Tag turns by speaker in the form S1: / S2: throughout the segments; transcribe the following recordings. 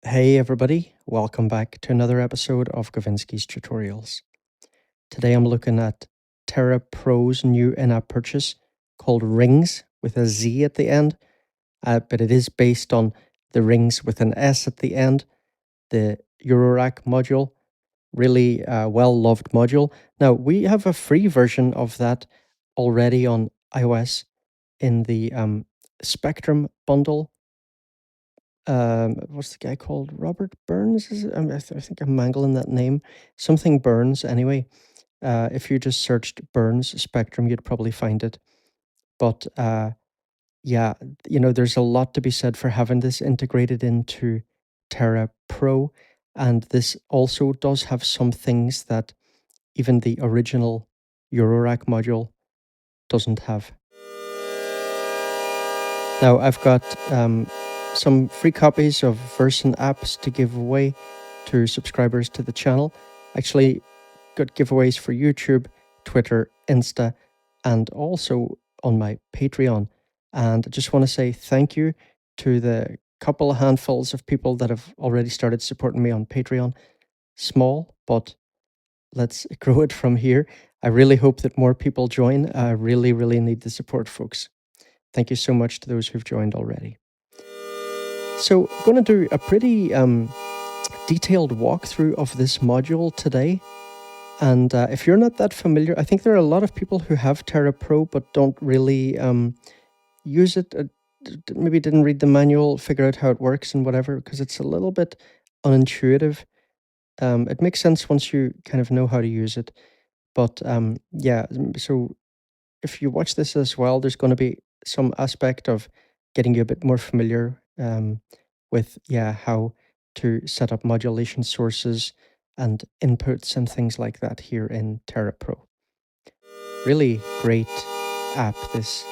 S1: Hey everybody, welcome back to another episode of Gavinsky's Tutorials. Today I'm looking at Tera Pro's new in-app purchase called RingZ with a Z at the end, but it is based on the rings with an S at the end, the Eurorack module, really well-loved module. Now we have a free version of that already on iOS in the Spectrum bundle. What's the guy called? Robert Burns? Is it? I think I'm mangling that name. Something Burns, anyway. If you just searched Burns Spectrum, you'd probably find it. But yeah, there's a lot to be said for having this integrated into Tera Pro. And this also does have some things that even the original Eurorack module doesn't have. Now, I've got some free copies of Version apps to give away to subscribers to the channel. Actually, got giveaways for YouTube, Twitter, Insta, and also on my Patreon. And I just want to say thank you to the couple of handfuls of people that have already started supporting me on Patreon. Small, but let's grow it from here. I really hope that more people join. I really, really need the support, folks. Thank you so much to those who've joined already. So I'm going to do a pretty detailed walkthrough of this module today. And if you're not that familiar, I think there are a lot of people who have Tera Pro but don't really use it, maybe didn't read the manual, figure out how it works and whatever, because it's a little bit unintuitive. It makes sense once you kind of know how to use it. But yeah, so if you watch this as well, there's going to be some aspect of getting you a bit more familiar with, how to set up modulation sources and inputs and things like that here in Tera Pro. Really great app, this.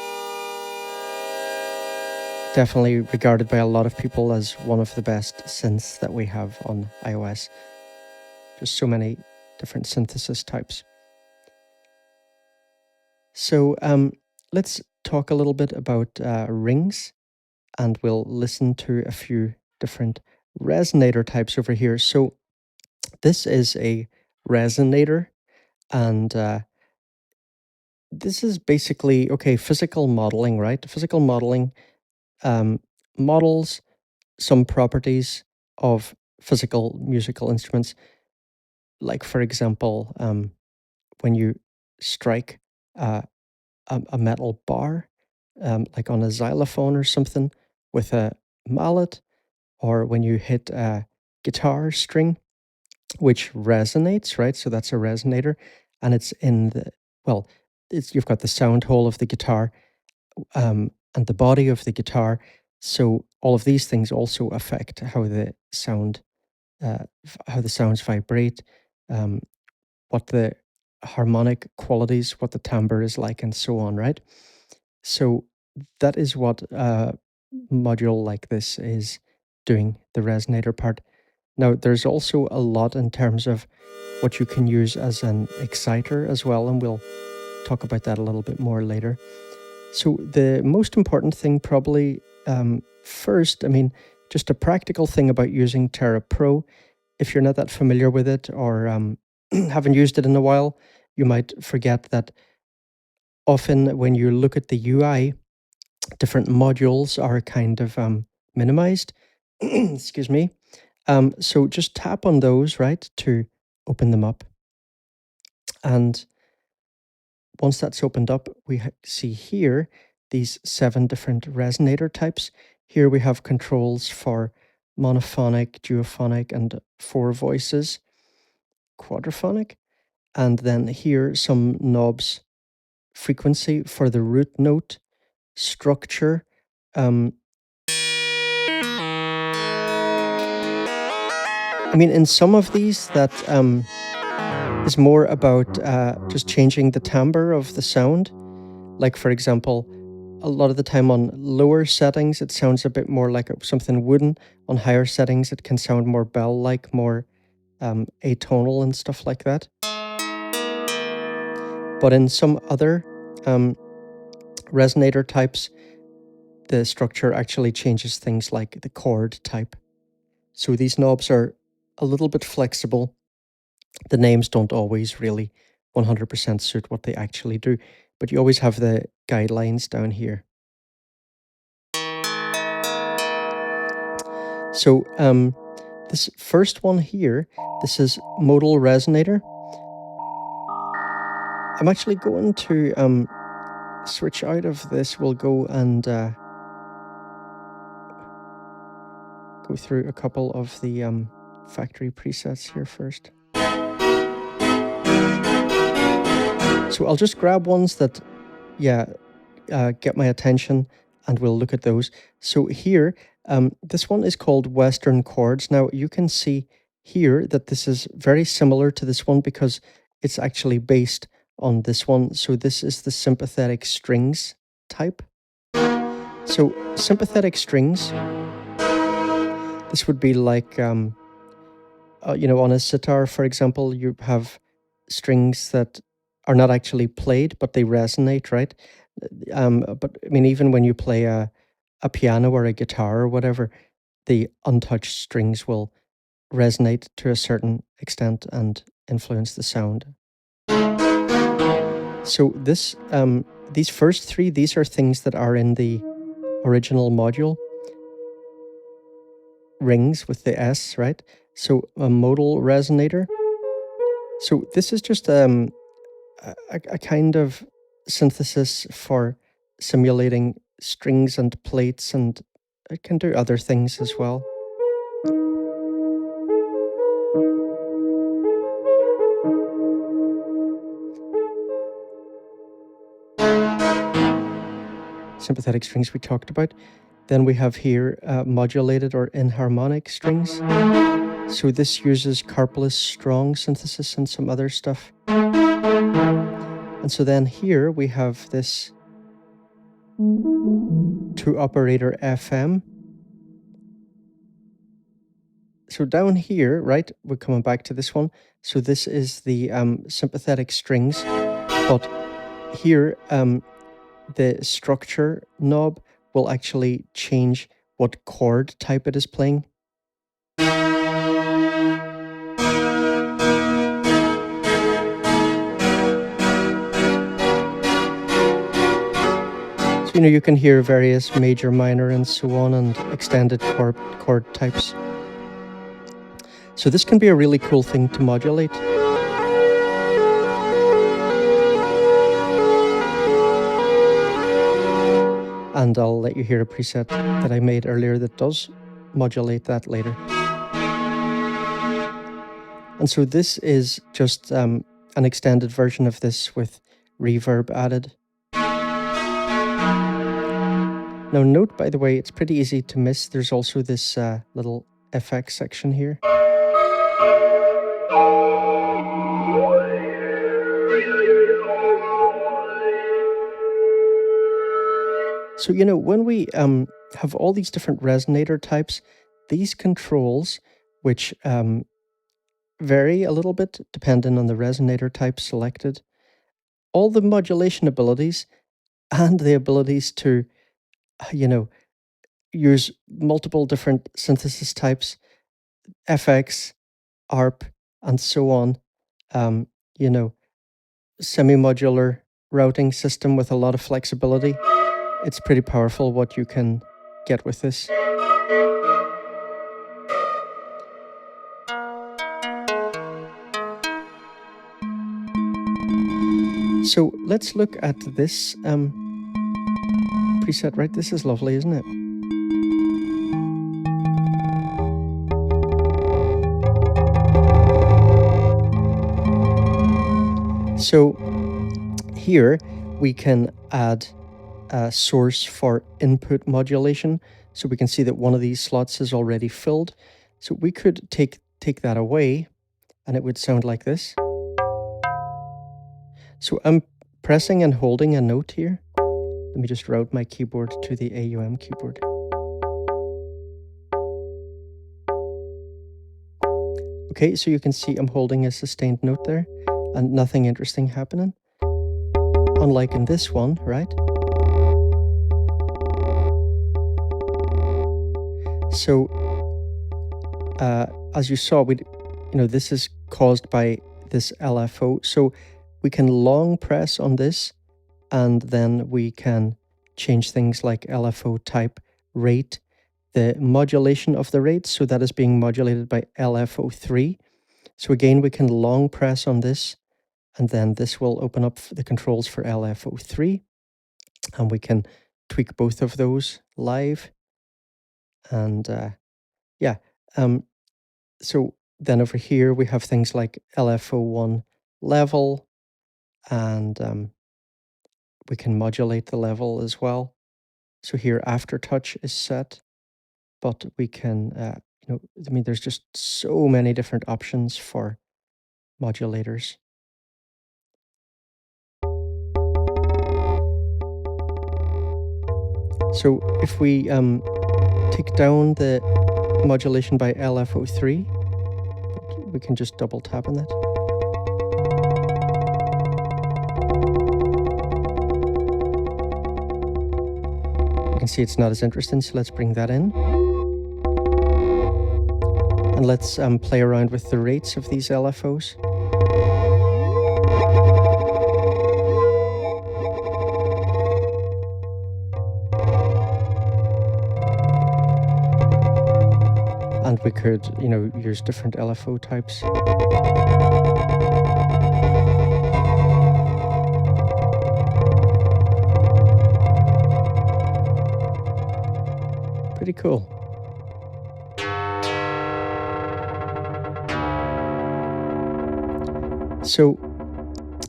S1: Definitely regarded by a lot of people as one of the best synths that we have on iOS. Just so many different synthesis types. So let's talk a little bit about RingZ, and we'll listen to a few different resonator types over here. So this is a resonator, and this is basically, physical modeling, right? Physical modeling models some properties of physical musical instruments. Like, for example, when you strike a metal bar, like on a xylophone or something with a mallet, or when you hit a guitar string, which resonates, right? So that's a resonator, and it's in the, you've got the sound hole of the guitar and the body of the guitar. So all of these things also affect how the sound, how the sounds vibrate, what the harmonic qualities, what the timbre is like, and so on, right? So that is what a module like this is doing, the resonator part. Now, there's also a lot in terms of what you can use as an exciter as well, and we'll talk about that a little bit more later. So the most important thing probably first, just a practical thing about using Tera Pro. If you're not that familiar with it or haven't used it in a while, you might forget that often when you look at the UI, different modules are kind of minimized. Excuse me. So just tap on those, right, to open them up. And once that's opened up, we see here these 7 different resonator types. Here we have controls for monophonic, duophonic, and 4 voices, quadraphonic. And then here some knobs: frequency for the root note, structure, in some of these that is more about just changing the timbre of the sound. Like, for example, a lot of the time on lower settings, it sounds a bit more like something wooden. On higher settings, it can sound more bell-like, more atonal and stuff like that. But in some other resonator types, the structure actually changes things like the chord type. So these knobs are a little bit flexible. The names don't always really 100% suit what they actually do, but you always have the guidelines down here. So this first one here, this is Modal Resonator. I'm actually going to switch out of this. We'll go and go through a couple of the factory presets here first. So I'll just grab ones that, get my attention, and we'll look at those. So here, this one is called Western Chords. Now you can see here that this is very similar to this one because it's actually based on this one. So this is the Sympathetic Strings type. So Sympathetic Strings, this would be like, on a sitar, for example, you have strings that are not actually played, but they resonate, right? But I mean, even when you play a piano or a guitar or whatever, the untouched strings will resonate to a certain extent and influence the sound. So this, these first three, these are things that are in the original module. RingZ with the S, right? So a Modal Resonator. So this is just a kind of synthesis for simulating strings and plates, and it can do other things as well. Sympathetic strings we talked about. Then we have here modulated or inharmonic strings. So this uses Karplus-Strong synthesis and some other stuff. And so then here we have this 2-operator FM. So down here, right, we're coming back to this one. So this is the sympathetic strings, but here the structure knob will actually change what chord type it is playing. So, you can hear various major, minor, and so on, and extended chord types. So this can be a really cool thing to modulate. And I'll let you hear a preset that I made earlier that does modulate that later. And so this is just an extended version of this with reverb added. Now note, by the way, it's pretty easy to miss. There's also this little FX section here. So, when we have all these different resonator types, these controls, which vary a little bit depending on the resonator type selected, all the modulation abilities and the abilities to, use multiple different synthesis types, FX, ARP, and so on, semi-modular routing system with a lot of flexibility. It's pretty powerful what you can get with this. So let's look at this preset, right? This is lovely, isn't it? So here we can add a source for input modulation. So we can see that one of these slots is already filled. So we could take that away and it would sound like this. So I'm pressing and holding a note here. Let me just route my keyboard to the AUM keyboard. Okay, so you can see I'm holding a sustained note there and nothing interesting happening. Unlike in this one, right? So as you saw, this is caused by this LFO. So we can long press on this, and then we can change things like LFO type, rate, the modulation of the rate. So that is being modulated by LFO3. So again, we can long press on this, and then this will open up the controls for LFO3, and we can tweak both of those live. And yeah, so then over here we have things like LFO1 level, and we can modulate the level as well. So here aftertouch is set, but we can, there's just so many different options for modulators. So if we take down the modulation by LFO3, we can just double tap on that. You can see it's not as interesting, so let's bring that in. And let's play around with the rates of these LFOs. And we could, use different LFO types. Pretty cool. So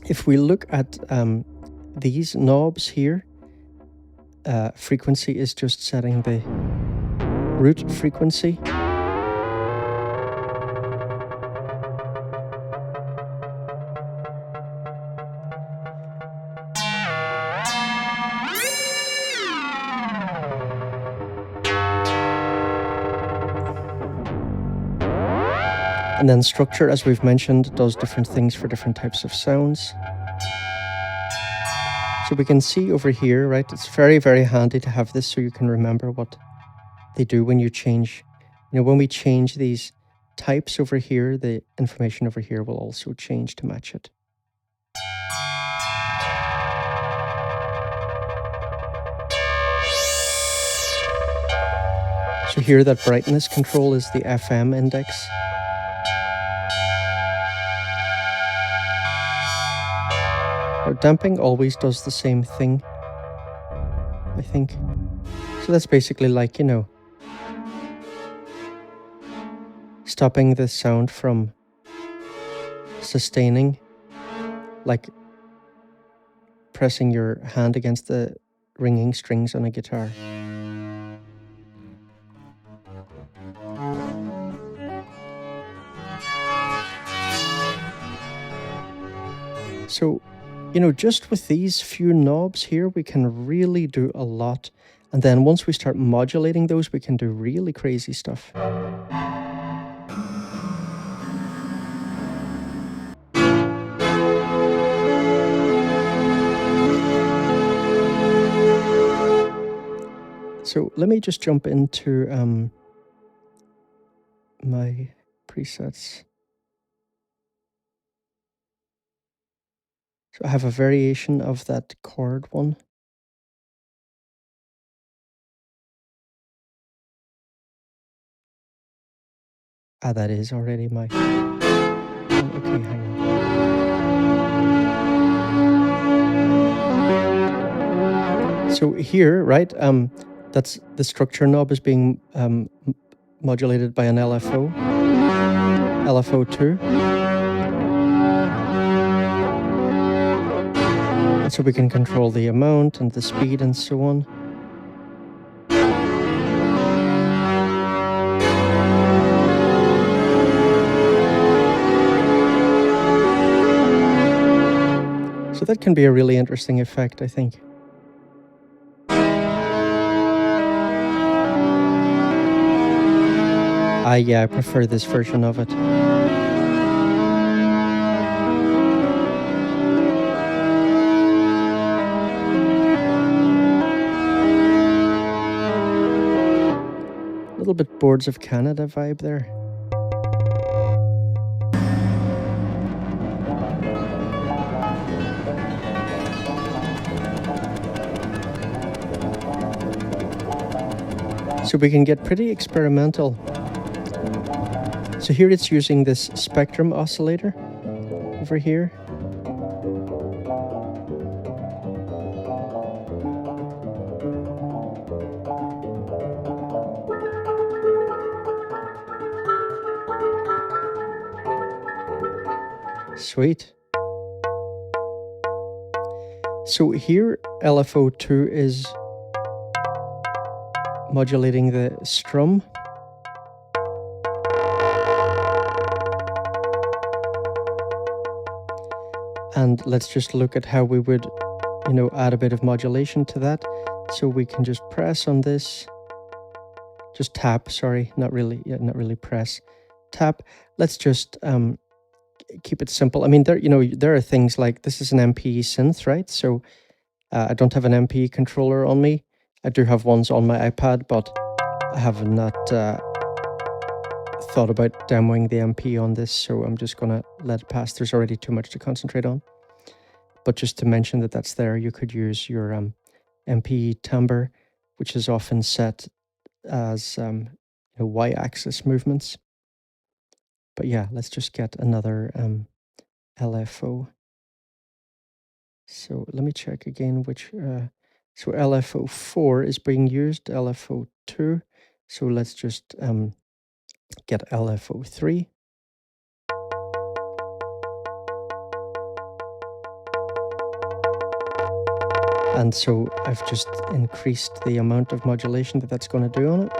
S1: if we look at these knobs here, frequency is just setting the root frequency. And then structure, as we've mentioned, does different things for different types of sounds. So we can see over here, right, it's very, very handy to have this so you can remember what they do when you change. When we change these types over here, the information over here will also change to match it. So here, that brightness control is the FM index. Now, damping always does the same thing, I think. So that's basically like, stopping the sound from sustaining, like pressing your hand against the ringing strings on a guitar. So, just with these few knobs here, we can really do a lot. And then once we start modulating those, we can do really crazy stuff. So let me just jump into my presets. So I have a variation of that chord one. Ah, that is already my... Okay, hang on. So here, right, that's the structure knob is being modulated by an LFO, LFO2. And so we can control the amount and the speed and so on. So that can be a really interesting effect, I think. Yeah, I prefer this version of it. A little bit Boards of Canada vibe there. So we can get pretty experimental. So here it's using this spectrum oscillator over here. Sweet. So here LFO2 is modulating the strum. And let's just look at how we would, add a bit of modulation to that. So we can just press on this, just tap, sorry, not really press, tap. Let's just keep it simple. I mean, there are things like, this is an MPE synth, right? So I don't have an MPE controller on me. I do have ones on my iPad, but I have not thought about demoing the MPE on this, so I'm just gonna let it pass. There's already too much to concentrate on. But just to mention that that's there, you could use your MPE timbre, which is often set as y-axis movements. But yeah, let's just get another LFO. So let me check again which, so LFO4 is being used, LFO2. So let's just get LFO3. And so I've just increased the amount of modulation that that's going to do on it.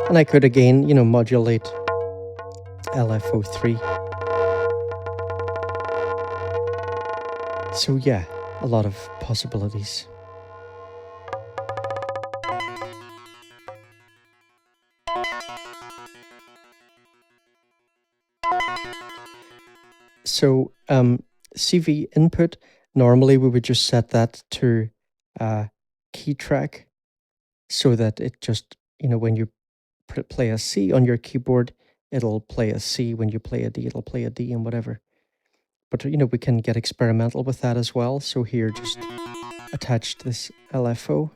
S1: And I could again, modulate LFO3. So yeah, a lot of possibilities. So CV input, normally we would just set that to key track so that it just, when you play a C on your keyboard, it'll play a C. When you play a D, it'll play a D and whatever. But, we can get experimental with that as well. So here, just attached this LFO.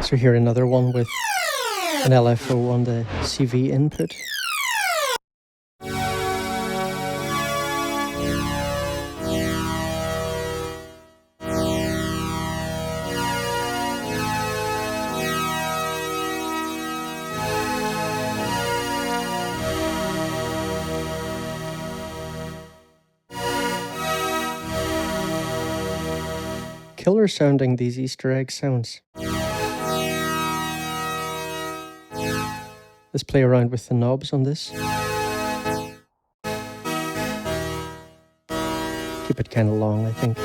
S1: So here another one with an LFO on the CV input. Killer sounding, these Easter egg sounds. Let's play around with the knobs on this. Keep it kind of long, I think.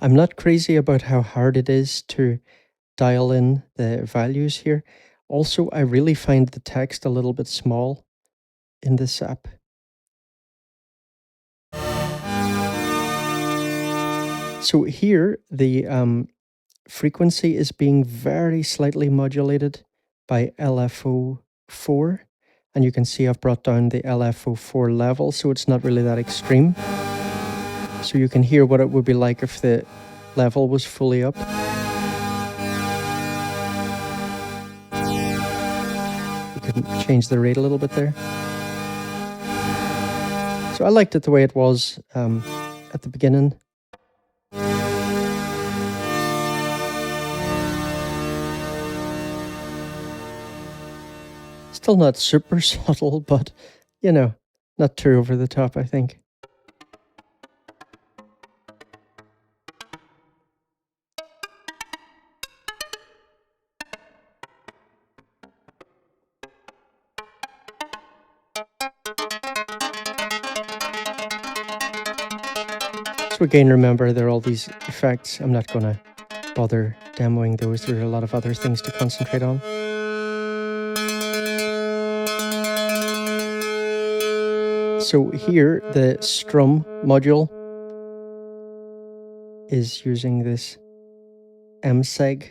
S1: I'm not crazy about how hard it is to dial in the values here. Also, I really find the text a little bit small in this app. So here, the frequency is being very slightly modulated by LFO4. And you can see I've brought down the LFO4 level, so it's not really that extreme. So you can hear what it would be like if the level was fully up. You could change the rate a little bit there. So I liked it the way it was at the beginning. Still not super subtle, but, you know, not too over the top, I think. So again, remember, there are all these effects. I'm not going to bother demoing those. There are a lot of other things to concentrate on. So here, the Strum module is using this MSeg,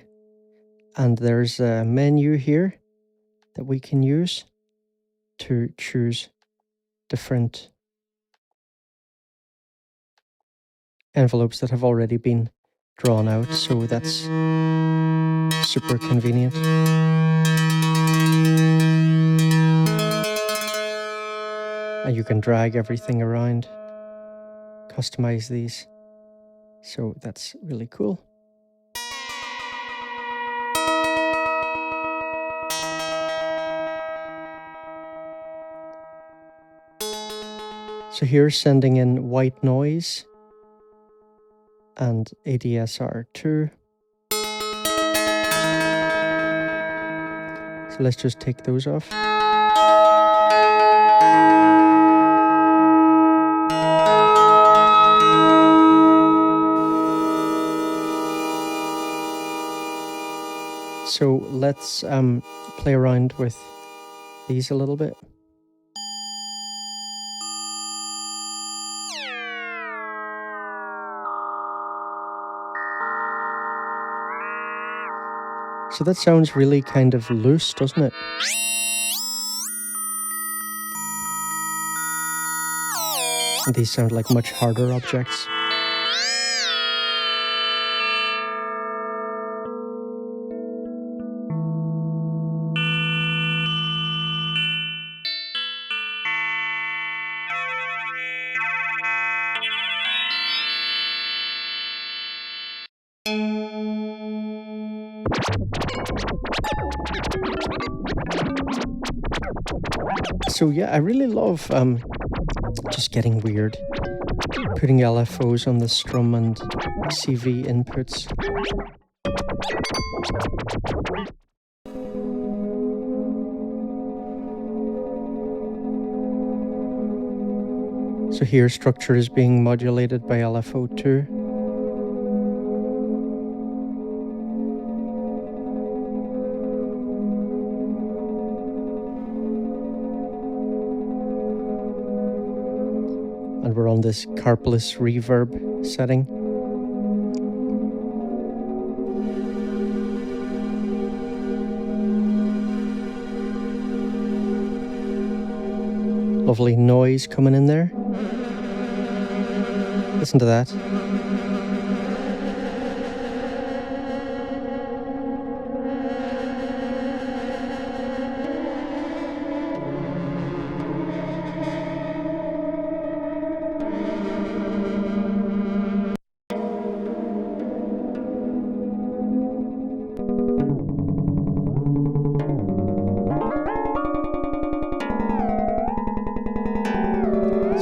S1: and there's a menu here that we can use to choose different envelopes that have already been drawn out, so that's super convenient. And you can drag everything around, customize these, so that's really cool. So here's sending in white noise and ADSR2. So let's just take those off. So let's play around with these a little bit. So that sounds really kind of loose, doesn't it? And these sound like much harder objects. So yeah, I really love just getting weird, putting LFOs on the strum and CV inputs. So here structure is being modulated by LFO2. And we're on this Karplus reverb setting. Lovely noise coming in there. Listen to that.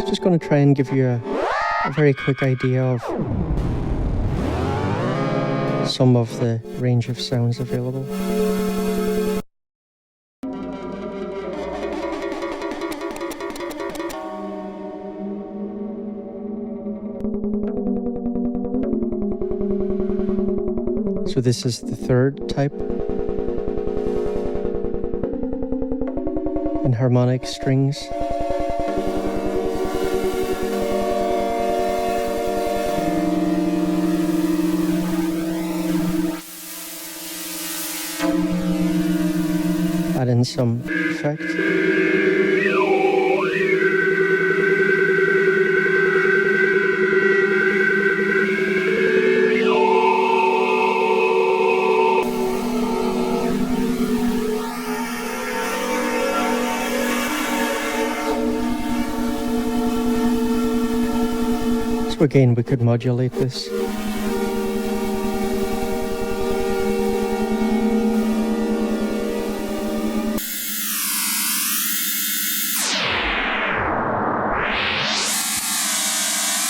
S1: Just going to try and give you a very quick idea of some of the range of sounds available. So this is the third type. Inharmonic strings. Add in some effect. So again, we could modulate this.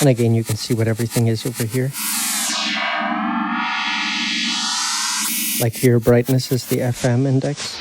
S1: And again, you can see what everything is over here. Like here, brightness is the FM index.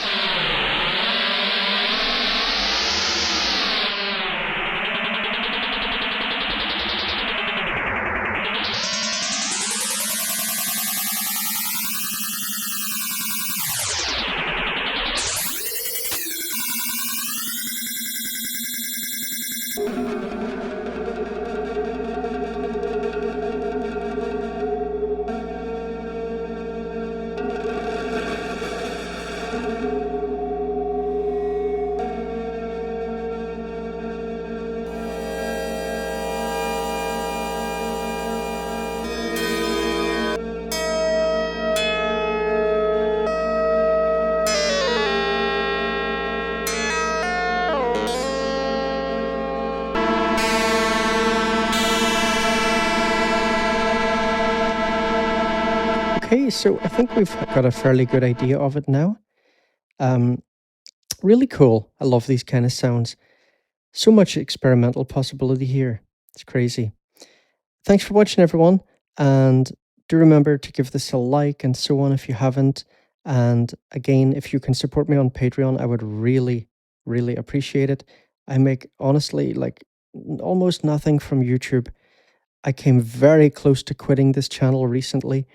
S1: Okay, so I think we've got a fairly good idea of it now. Really cool. I love these kind of sounds. So much experimental possibility here. It's crazy. Thanks for watching, everyone. And do remember to give this a like and so on if you haven't. And again, if you can support me on Patreon, I would really, really appreciate it. I make, honestly, like almost nothing from YouTube. I came very close to quitting this channel recently.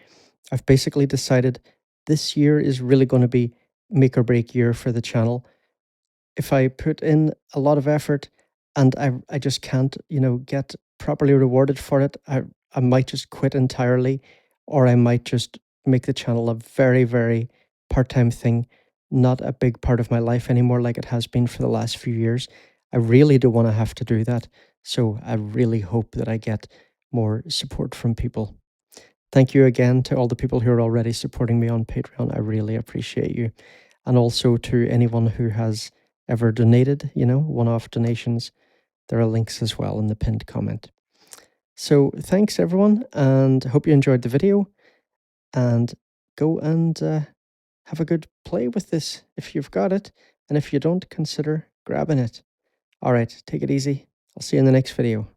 S1: I've basically decided this year is really going to be make or break year for the channel. If I put in a lot of effort and I just can't, get properly rewarded for it, I might just quit entirely, or I might just make the channel a very, very part-time thing, not a big part of my life anymore like it has been for the last few years. I really don't want to have to do that. So I really hope that I get more support from people. Thank you again to all the people who are already supporting me on Patreon. I really appreciate you. And also to anyone who has ever donated, one-off donations. There are links as well in the pinned comment. So thanks, everyone, and hope you enjoyed the video. And go and have a good play with this if you've got it. And if you don't, consider grabbing it. All right, take it easy. I'll see you in the next video.